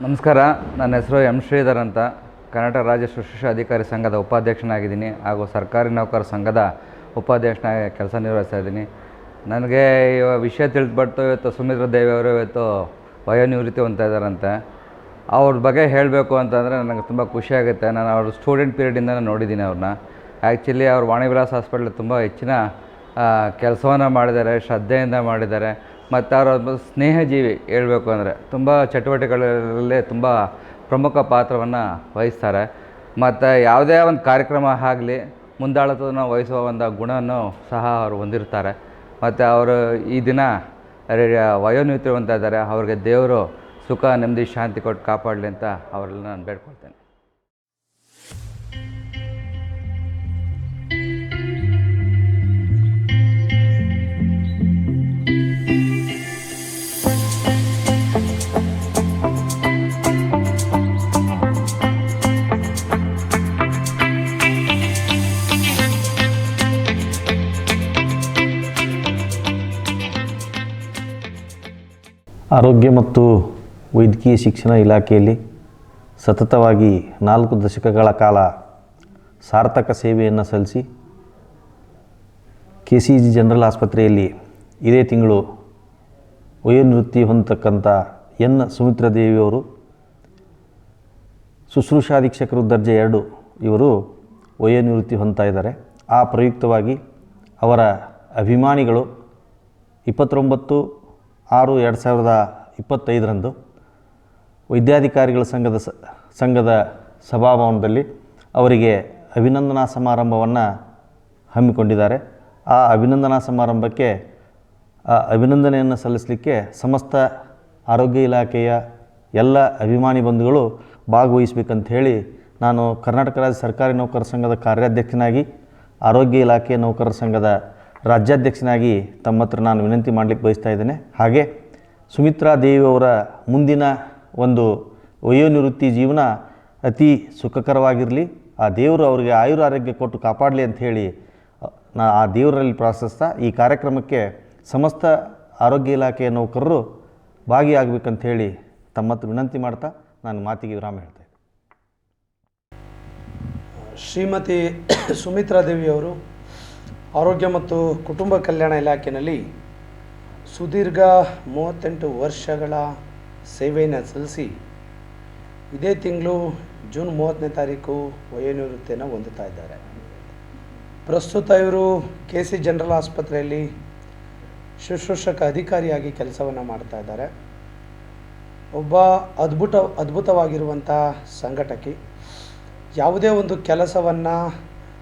ನಮಸ್ಕಾರ, ನನ್ನ ಹೆಸರು ಎಂ ಶ್ರೀಧರ್ ಅಂತ. ಕರ್ನಾಟಕ ರಾಜ್ಯ ಶುಶ್ರೂಷಾ ಅಧಿಕಾರಿ ಸಂಘದ ಉಪಾಧ್ಯಕ್ಷನಾಗಿದ್ದೀನಿ ಹಾಗೂ ಸರ್ಕಾರಿ ನೌಕರರ ಸಂಘದ ಉಪಾಧ್ಯಕ್ಷನಾಗಿ ಕೆಲಸ ನಿರ್ವಹಿಸ್ತಾ ಇದ್ದೀನಿ. ನನಗೆ ಈ ವಿಷಯ ತಿಳಿದ್ಬಿಟ್ಟು ಇವತ್ತು ಸುಮಿತ್ರಾ ದೇವಿ ಅವರು ಇವತ್ತು ವಯೋನಿವೃತ್ತಿ ಹೊಂದ್ತಾ ಇದ್ದಾರಂತೆ. ಅವ್ರ ಬಗ್ಗೆ ಹೇಳಬೇಕು ಅಂತಂದರೆ ನನಗೆ ತುಂಬ ಖುಷಿಯಾಗುತ್ತೆ. ನಾನು ಅವ್ರ ಸ್ಟೂಡೆಂಟ್ ಪೀರಿಯಡಿಂದ ನೋಡಿದ್ದೀನಿ ಅವ್ರನ್ನ. ಆ್ಯಕ್ಚುಲಿ ಅವ್ರು ವಾಣಿವಿಲಾಸ್ ಹಾಸ್ಪಿಟ್ಲ್ ತುಂಬ ಹೆಚ್ಚಿನ ಕೆಲಸವನ್ನು ಮಾಡಿದ್ದಾರೆ, ಶ್ರದ್ಧೆಯಿಂದ ಮಾಡಿದ್ದಾರೆ. ಮತ್ತು ಅವರ ಸ್ನೇಹಜೀವಿ ಹೇಳಬೇಕು ಅಂದರೆ ತುಂಬ ಚಟುವಟಿಕೆಗಳಲ್ಲಿ ತುಂಬ ಪ್ರಮುಖ ಪಾತ್ರವನ್ನು ವಹಿಸ್ತಾರೆ. ಮತ್ತು ಯಾವುದೇ ಒಂದು ಕಾರ್ಯಕ್ರಮ ಆಗಲಿ ಮುಂದಾಳತ್ವವನ್ನು ವಹಿಸುವ ಒಂದು ಗುಣವನ್ನು ಸಹ ಅವರು ಹೊಂದಿರ್ತಾರೆ. ಮತ್ತು ಅವರು ಈ ದಿನ ವಯೋನಿವೃತ್ತಿ ಹೊಂದ್ತಾ ಇದ್ದಾರೆ. ಅವ್ರಿಗೆ ದೇವರು ಸುಖ ನೆಮ್ಮದಿ ಶಾಂತಿ ಕೊಟ್ಟು ಕಾಪಾಡಲಿ ಅಂತ ಅವರೆಲ್ಲ ನಾನು ಬೇಡ್ಕೊಳ್ತೇನೆ. ಆರೋಗ್ಯ ಮತ್ತು ವೈದ್ಯಕೀಯ ಶಿಕ್ಷಣ ಇಲಾಖೆಯಲ್ಲಿ ಸತತವಾಗಿ 4 ದಶಕಗಳ ಕಾಲ ಸಾರ್ಥಕ ಸೇವೆಯನ್ನು ಸಲ್ಲಿಸಿ KCG ಜನರಲ್ ಆಸ್ಪತ್ರೆಯಲ್ಲಿ ಇದೇ ತಿಂಗಳು ವಯೋನಿವೃತ್ತಿ ಹೊಂದತಕ್ಕಂಥ ಎನ್ ಸುಮಿತ್ರಾ ದೇವಿಯವರು ಶುಶ್ರೂಷಾಧೀಕ್ಷಕರು ದರ್ಜೆ 2 ಇವರು ವಯೋನಿವೃತ್ತಿ ಹೊಂದ್ತಾ ಇದ್ದಾರೆ. ಆ ಪ್ರಯುಕ್ತವಾಗಿ ಅವರ ಅಭಿಮಾನಿಗಳು 29/6/2025 ವೈದ್ಯಾಧಿಕಾರಿಗಳ ಸಂಘದ ಸಭಾಭವನದಲ್ಲಿ ಅವರಿಗೆ ಅಭಿನಂದನಾ ಸಮಾರಂಭವನ್ನು ಹಮ್ಮಿಕೊಂಡಿದ್ದಾರೆ. ಆ ಅಭಿನಂದನಾ ಸಮಾರಂಭಕ್ಕೆ ಅಭಿನಂದನೆಯನ್ನು ಸಲ್ಲಿಸಲಿಕ್ಕೆ ಸಮಸ್ತ ಆರೋಗ್ಯ ಇಲಾಖೆಯ ಎಲ್ಲ ಅಭಿಮಾನಿ ಬಂಧುಗಳು ಭಾಗವಹಿಸಬೇಕಂತ ಹೇಳಿ ನಾನು ಕರ್ನಾಟಕ ರಾಜ್ಯ ಸರ್ಕಾರಿ ನೌಕರರ ಸಂಘದ ಕಾರ್ಯಾಧ್ಯಕ್ಷನಾಗಿ ಆರೋಗ್ಯ ಇಲಾಖೆ ನೌಕರರ ಸಂಘದ ರಾಜ್ಯಾಧ್ಯಕ್ಷನಾಗಿ ತಮ್ಮ ಹತ್ರ ನಾನು ವಿನಂತಿ ಮಾಡಲಿಕ್ಕೆ ಬಯಸ್ತಾ ಇದ್ದೇನೆ. ಹಾಗೆ ಸುಮಿತ್ರಾ ದೇವಿಯವರ ಮುಂದಿನ ಒಂದು ವಯೋನಿವೃತ್ತಿ ಜೀವನ ಅತಿ ಸುಖಕರವಾಗಿರಲಿ, ಆ ದೇವರು ಅವರಿಗೆ ಆಯುರಾರೋಗ್ಯ ಕೊಟ್ಟು ಕಾಪಾಡಲಿ ಅಂತ ಹೇಳಿ ಆ ದೇವರಲ್ಲಿ ಪ್ರಾರ್ಥಿಸ್ತಾ ಈ ಕಾರ್ಯಕ್ರಮಕ್ಕೆ ಸಮಸ್ತ ಆರೋಗ್ಯ ಇಲಾಖೆಯ ನೌಕರರು ಭಾಗಿಯಾಗಬೇಕಂತ ಹೇಳಿ ತಮ್ಮ ಹತ್ರ ವಿನಂತಿ ಮಾಡ್ತಾ ನಾನು ಮಾತಿಗೆ ವಿರಾಮ ಹೇಳ್ತಾ ಇದ್ದೆ. ಶ್ರೀಮತಿ ಸುಮಿತ್ರಾ ದೇವಿಯವರು ಆರೋಗ್ಯ ಮತ್ತು ಕುಟುಂಬ ಕಲ್ಯಾಣ ಇಲಾಖೆಯಲ್ಲಿ ಸುದೀರ್ಘ 38 ವರ್ಷಗಳ ಸೇವೆಯನ್ನು ಸಲ್ಲಿಸಿ ಇದೇ ತಿಂಗಳು ಜೂನ್ 30ನೇ ತಾರೀಕು ವಯೋನಿವೃತ್ತಿಯನ್ನು ಹೊಂದುತ್ತಾ ಇದ್ದಾರೆ. ಪ್ರಸ್ತುತ ಇವರು KC ಜನರಲ್ ಆಸ್ಪತ್ರೆಯಲ್ಲಿ ಶುಶ್ರೂಷಕ ಅಧಿಕಾರಿಯಾಗಿ ಕೆಲಸವನ್ನು ಮಾಡ್ತಾ ಇದ್ದಾರೆ. ಒಬ್ಬ ಅದ್ಭುತವಾಗಿರುವಂಥ ಸಂಘಟಕಿ. ಯಾವುದೇ ಒಂದು ಕೆಲಸವನ್ನು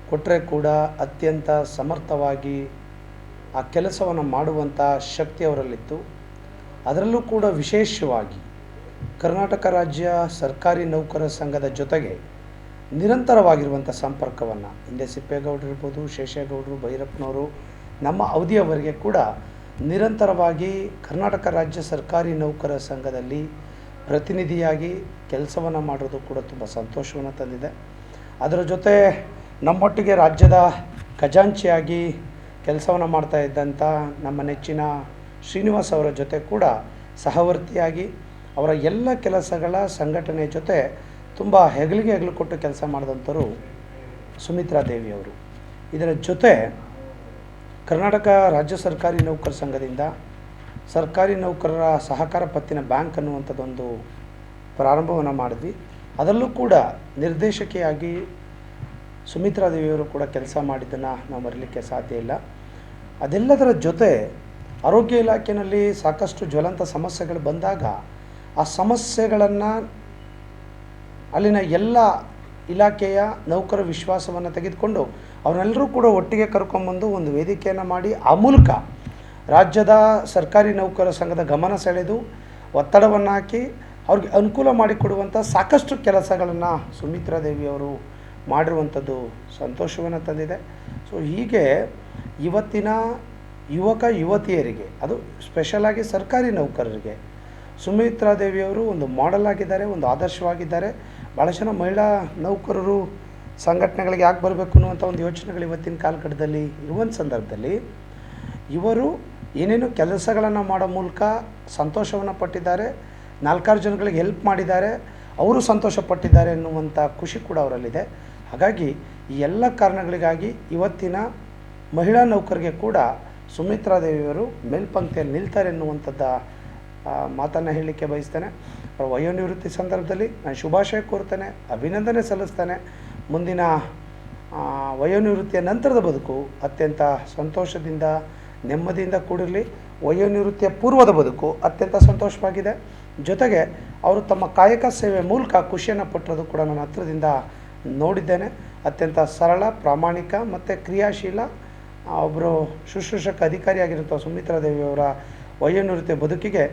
ಕೊಟ್ಟರೆ ಕೂಡ ಅತ್ಯಂತ ಸಮರ್ಥವಾಗಿ ಆ ಕೆಲಸವನ್ನು ಮಾಡುವಂಥ ಶಕ್ತಿ ಅವರಲ್ಲಿತ್ತು. ಅದರಲ್ಲೂ ಕೂಡ ವಿಶೇಷವಾಗಿ ಕರ್ನಾಟಕ ರಾಜ್ಯ ಸರ್ಕಾರಿ ನೌಕರರ ಸಂಘದ ಜೊತೆಗೆ ನಿರಂತರವಾಗಿರುವಂಥ ಸಂಪರ್ಕವನ್ನು, ಹಿಂದೆ ಸಿಪ್ಪೇಗೌಡರು ಇರ್ಬೋದು, ಶೇಷೇಗೌಡರು, ಭೈರಪ್ಪನವರು, ನಮ್ಮ ಅವಧಿಯವರೆಗೆ ಕೂಡ ನಿರಂತರವಾಗಿ ಕರ್ನಾಟಕ ರಾಜ್ಯ ಸರ್ಕಾರಿ ನೌಕರರ ಸಂಘದಲ್ಲಿ ಪ್ರತಿನಿಧಿಯಾಗಿ ಕೆಲಸವನ್ನು ಮಾಡೋದು ಕೂಡ ತುಂಬ ಸಂತೋಷವನ್ನು ತಂದಿದೆ. ಅದರ ಜೊತೆ ನಮ್ಮೊಟ್ಟಿಗೆ ರಾಜ್ಯದ ಖಜಾಂಚಿಯಾಗಿ ಕೆಲಸವನ್ನು ಮಾಡ್ತಾ ಇದ್ದಂಥ ನಮ್ಮ ನೆಚ್ಚಿನ ಶ್ರೀನಿವಾಸ್ ಅವರ ಜೊತೆ ಕೂಡ ಸಹವರ್ತಿಯಾಗಿ ಅವರ ಎಲ್ಲ ಕೆಲಸಗಳ ಸಂಘಟನೆ ಜೊತೆ ತುಂಬ ಹೆಗಲು ಕೊಟ್ಟು ಕೆಲಸ ಮಾಡಿದಂಥವರು ಸುಮಿತ್ರಾ ದೇವಿಯವರು. ಇದರ ಜೊತೆ ಕರ್ನಾಟಕ ರಾಜ್ಯ ಸರ್ಕಾರಿ ನೌಕರರ ಸಂಘದಿಂದ ಸರ್ಕಾರಿ ನೌಕರರ ಸಹಕಾರ ಪತ್ತಿನ ಬ್ಯಾಂಕ್ ಅನ್ನುವಂಥದ್ದೊಂದು ಪ್ರಾರಂಭವನ್ನು ಮಾಡಿದ್ವಿ. ಅದರಲ್ಲೂ ಕೂಡ ನಿರ್ದೇಶಕಿಯಾಗಿ ಸುಮಿತ್ರಾ ದೇವಿಯವರು ಕೂಡ ಕೆಲಸ ಮಾಡಿದ್ದನ್ನು ನಾವು ಮರೀಲಿಕ್ಕೆ ಸಾಧ್ಯ ಇಲ್ಲ. ಅದೆಲ್ಲದರ ಜೊತೆ ಆರೋಗ್ಯ ಇಲಾಖೆಯಲ್ಲಿ ಸಾಕಷ್ಟು ಜ್ವಲಂತ ಸಮಸ್ಯೆಗಳು ಬಂದಾಗ ಆ ಸಮಸ್ಯೆಗಳನ್ನು ಅಲ್ಲಿನ ಎಲ್ಲ ಇಲಾಖೆಯ ನೌಕರ ವಿಶ್ವಾಸವನ್ನು ತೆಗೆದುಕೊಂಡು ಅವರೆಲ್ಲರೂ ಕೂಡ ಒಟ್ಟಿಗೆ ಕರ್ಕೊಂಬಂದು ಒಂದು ವೇದಿಕೆಯನ್ನು ಮಾಡಿ ಆ ಮೂಲಕ ರಾಜ್ಯದ ಸರ್ಕಾರಿ ನೌಕರರ ಸಂಘದ ಗಮನ ಸೆಳೆದು ಒತ್ತಡವನ್ನು ಹಾಕಿ ಅವ್ರಿಗೆ ಅನುಕೂಲ ಮಾಡಿಕೊಡುವಂಥ ಸಾಕಷ್ಟು ಕೆಲಸಗಳನ್ನು ಸುಮಿತ್ರಾ ದೇವಿಯವರು ಮಾಡಿರುವಂಥದ್ದು ಸಂತೋಷವನ್ನು ತಂದಿದೆ. ಸೊ ಹೀಗೆ ಇವತ್ತಿನ ಯುವಕ ಯುವತಿಯರಿಗೆ, ಅದು ಸ್ಪೆಷಲಾಗಿ ಸರ್ಕಾರಿ ನೌಕರರಿಗೆ ಸುಮಿತ್ರಾ ದೇವಿಯವರು ಒಂದು ಮಾಡೆಲ್ ಆಗಿದ್ದಾರೆ, ಒಂದು ಆದರ್ಶವಾಗಿದ್ದಾರೆ. ಭಾಳ ಜನ ಮಹಿಳಾ ನೌಕರರು ಸಂಘಟನೆಗಳಿಗೆ ಯಾಕೆ ಬರಬೇಕು ಅನ್ನುವಂಥ ಒಂದು ಯೋಚನೆಗಳು ಇವತ್ತಿನ ಕಾಲಘಟ್ಟದಲ್ಲಿ ಇರುವಂಥ ಸಂದರ್ಭದಲ್ಲಿ ಇವರು ಏನೇನು ಕೆಲಸಗಳನ್ನು ಮಾಡೋ ಮೂಲಕ ಸಂತೋಷವನ್ನು ಪಟ್ಟಿದ್ದಾರೆ, 4 ಜನಗಳಿಗೆ ಹೆಲ್ಪ್ ಮಾಡಿದ್ದಾರೆ, ಅವರು ಸಂತೋಷಪಟ್ಟಿದ್ದಾರೆ ಎನ್ನುವಂಥ ಖುಷಿ ಕೂಡ ಅವರಲ್ಲಿದೆ. ಹಾಗಾಗಿ ಈ ಎಲ್ಲ ಕಾರಣಗಳಿಗಾಗಿ ಇವತ್ತಿನ ಮಹಿಳಾ ನೌಕರಿಗೆ ಕೂಡ ಸುಮಿತ್ರಾ ದೇವಿಯವರು ಮೇಲ್ಪಂಕ್ತಿಯಲ್ಲಿ ನಿಲ್ತಾರೆ ಎನ್ನುವಂಥದ್ದ ಮಾತನ್ನು ಹೇಳಲಿಕ್ಕೆ ಬಯಸ್ತೇನೆ. ಅವರ ವಯೋನಿವೃತ್ತಿ ಸಂದರ್ಭದಲ್ಲಿ ನಾನು ಶುಭಾಶಯ ಕೋರ್ತೇನೆ, ಅಭಿನಂದನೆ ಸಲ್ಲಿಸ್ತೇನೆ. ಮುಂದಿನ ವಯೋನಿವೃತ್ತಿಯ ನಂತರದ ಬದುಕು ಅತ್ಯಂತ ಸಂತೋಷದಿಂದ ನೆಮ್ಮದಿಯಿಂದ ಕೂಡಿರಲಿ. ವಯೋನಿವೃತ್ತಿಯ ಪೂರ್ವದ ಬದುಕು ಅತ್ಯಂತ ಸಂತೋಷವಾಗಿದೆ. ಜೊತೆಗೆ ಅವರು ತಮ್ಮ ಕಾಯಕ ಸೇವೆ ಮೂಲಕ ಖುಷಿಯನ್ನು ಪಟ್ಟಿರೋದು ಕೂಡ ನನ್ನ ಹತ್ರದಿಂದ ನೋಡಿದ್ದೇನೆ. ಅತ್ಯಂತ ಸರಳ, ಪ್ರಾಮಾಣಿಕ ಮತ್ತು ಕ್ರಿಯಾಶೀಲ ಒಬ್ಬರು ಶುಶ್ರೂಷಕ ಅಧಿಕಾರಿಯಾಗಿರುವಂಥ ಸುಮಿತ್ರಾ ದೇವಿಯವರ ವಯೋನಿವೃತ್ತಿಯ ಬದುಕಿಗೆ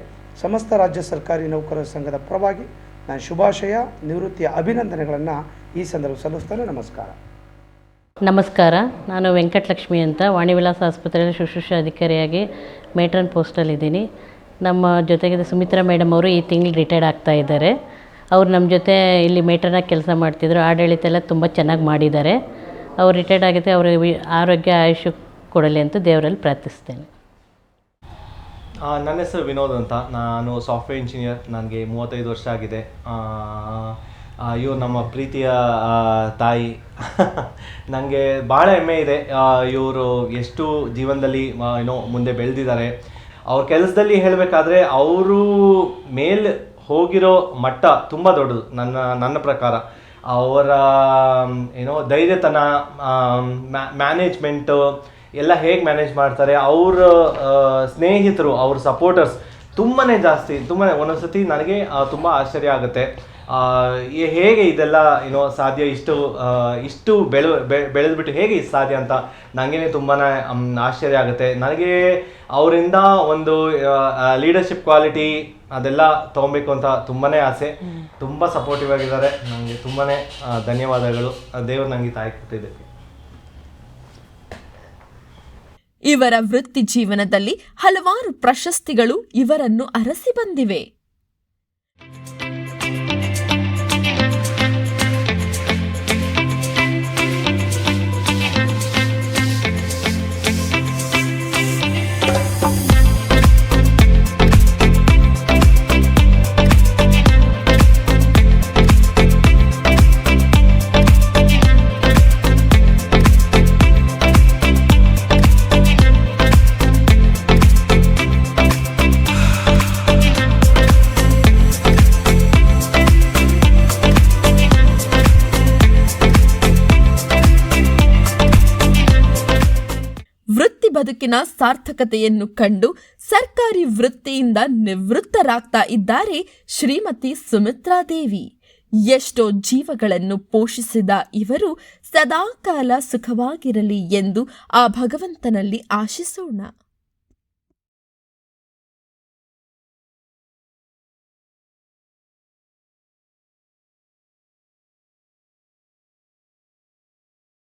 ಸಮಸ್ತ ರಾಜ್ಯ ಸರ್ಕಾರಿ ನೌಕರರ ಸಂಘದ ಪರವಾಗಿ ನಾನು ಶುಭಾಶಯ, ನಿವೃತ್ತಿಯ ಅಭಿನಂದನೆಗಳನ್ನು ಈ ಸಂದರ್ಭ ಸಲ್ಲಿಸ್ತೇನೆ. ನಮಸ್ಕಾರ. ನಮಸ್ಕಾರ. ನಾನು ವೆಂಕಟಲಕ್ಷ್ಮಿ ಅಂತ ವಾಣಿವಿಲಾಸ ಆಸ್ಪತ್ರೆಯಲ್ಲಿ ಶುಶ್ರೂಷಾ ಅಧಿಕಾರಿಯಾಗಿ ಮೇಟ್ರನ್ ಪೋಸ್ಟಲ್ಲಿದ್ದೀನಿ. ನಮ್ಮ ಜೊತೆಗೆ ಸುಮಿತ್ರಾ ಮೇಡಮ್ ಅವರು ಈ ತಿಂಗಳು ರಿಟೈರ್ಡ್ ಆಗ್ತಾ ಇದ್ದಾರೆ. ಅವ್ರು ನಮ್ಮ ಜೊತೆ ಇಲ್ಲಿ ಮೇಟ್ರನಾಗಿ ಕೆಲಸ ಮಾಡ್ತಿದ್ರು. ಆಡಳಿತ ಎಲ್ಲ ತುಂಬ ಚೆನ್ನಾಗಿ ಮಾಡಿದ್ದಾರೆ. ಅವ್ರು ರಿಟೈರ್ಡ್ ಆಗಿದೆ, ಅವ್ರಿಗೆ ಆರೋಗ್ಯ ಆಯುಷ್ಯ ಕೊಡಲಿ ಅಂತ ದೇವರಲ್ಲಿ ಪ್ರಾರ್ಥಿಸ್ತೇನೆ. ನನ್ನ ಹೆಸರು ವಿನೋದ್ ಅಂತ. ನಾನು ಸಾಫ್ಟ್ವೇರ್ ಇಂಜಿನಿಯರ್. ನನಗೆ 35 ವರ್ಷ ಆಗಿದೆ. ಇವರು ನಮ್ಮ ಪ್ರೀತಿಯ ತಾಯಿ. ನನಗೆ ಭಾಳ ಹೆಮ್ಮೆ ಇದೆ. ಇವರು ಎಷ್ಟು ಜೀವನದಲ್ಲಿ ಮುಂದೆ ಬೆಳೆದಿದ್ದಾರೆ. ಅವ್ರ ಕೆಲಸದಲ್ಲಿ ಹೇಳಬೇಕಾದ್ರೆ ಅವರು ಮೇಲೆ ಹೋಗಿರೋ ಮಟ್ಟ ತುಂಬ ದೊಡ್ಡದು ನನ್ನ ಪ್ರಕಾರ. ಅವರ ಧೈರ್ಯತನ, ಮ್ಯಾನೇಜ್ಮೆಂಟು ಎಲ್ಲ ಹೇಗೆ ಮ್ಯಾನೇಜ್ ಮಾಡ್ತಾರೆ, ಅವ್ರ ಸ್ನೇಹಿತರು, ಅವ್ರ ಸಪೋರ್ಟರ್ಸ್ ತುಂಬಾ ಜಾಸ್ತಿ. ಒಂದೊಂದು ಸತಿ ನನಗೆ ತುಂಬ ಆಶ್ಚರ್ಯ ಆಗುತ್ತೆ. ಹೇಗೆ ಇದೆಲ್ಲ ಸಾಧ್ಯ, ಇಷ್ಟು ಬೆಳೆದ್ಬಿಟ್ಟು ಹೇಗೆ ಇದು ಸಾಧ್ಯ ಅಂತ ನನಗೇ ತುಂಬಾ ಆಶ್ಚರ್ಯ ಆಗುತ್ತೆ. ನನಗೆ ಅವರಿಂದ ಒಂದು ಲೀಡರ್ಶಿಪ್ ಕ್ವಾಲಿಟಿ ಅದೆಲ್ಲ ತೊಗೊಬೇಕು ಅಂತ ತುಂಬಾ ಆಸೆ. ತುಂಬ ಸಪೋರ್ಟಿವ್ ಆಗಿದ್ದಾರೆ. ನನಗೆ ತುಂಬಾ ಧನ್ಯವಾದಗಳು. ದೇವರು ನನಗೆ ತಾಯಿ ಕೊಟ್ಟಿದ್ದಕ್ಕೆ. ಇವರ ವೃತ್ತಿ ಜೀವನದಲ್ಲಿ ಹಲವಾರು ಪ್ರಶಸ್ತಿಗಳು ಇವರನ್ನು ಅರಸಿ ಬಂದಿವೆ. ಬದುಕಿನ ಸಾರ್ಥಕತೆಯನ್ನು ಕಂಡು ಸರ್ಕಾರಿ ವೃತ್ತಿಯಿಂದ ನಿವೃತ್ತರಾಗ್ತಾ ಇದ್ದಾರೆ ಶ್ರೀಮತಿ ಸುಮಿತ್ರಾದೇವಿ. ಎಷ್ಟೋ ಜೀವಗಳನ್ನು ಪೋಷಿಸಿದ ಇವರು ಸದಾಕಾಲ ಸುಖವಾಗಿರಲಿ ಎಂದು ಆ ಭಗವಂತನಲ್ಲಿ ಆಶಿಸೋಣ.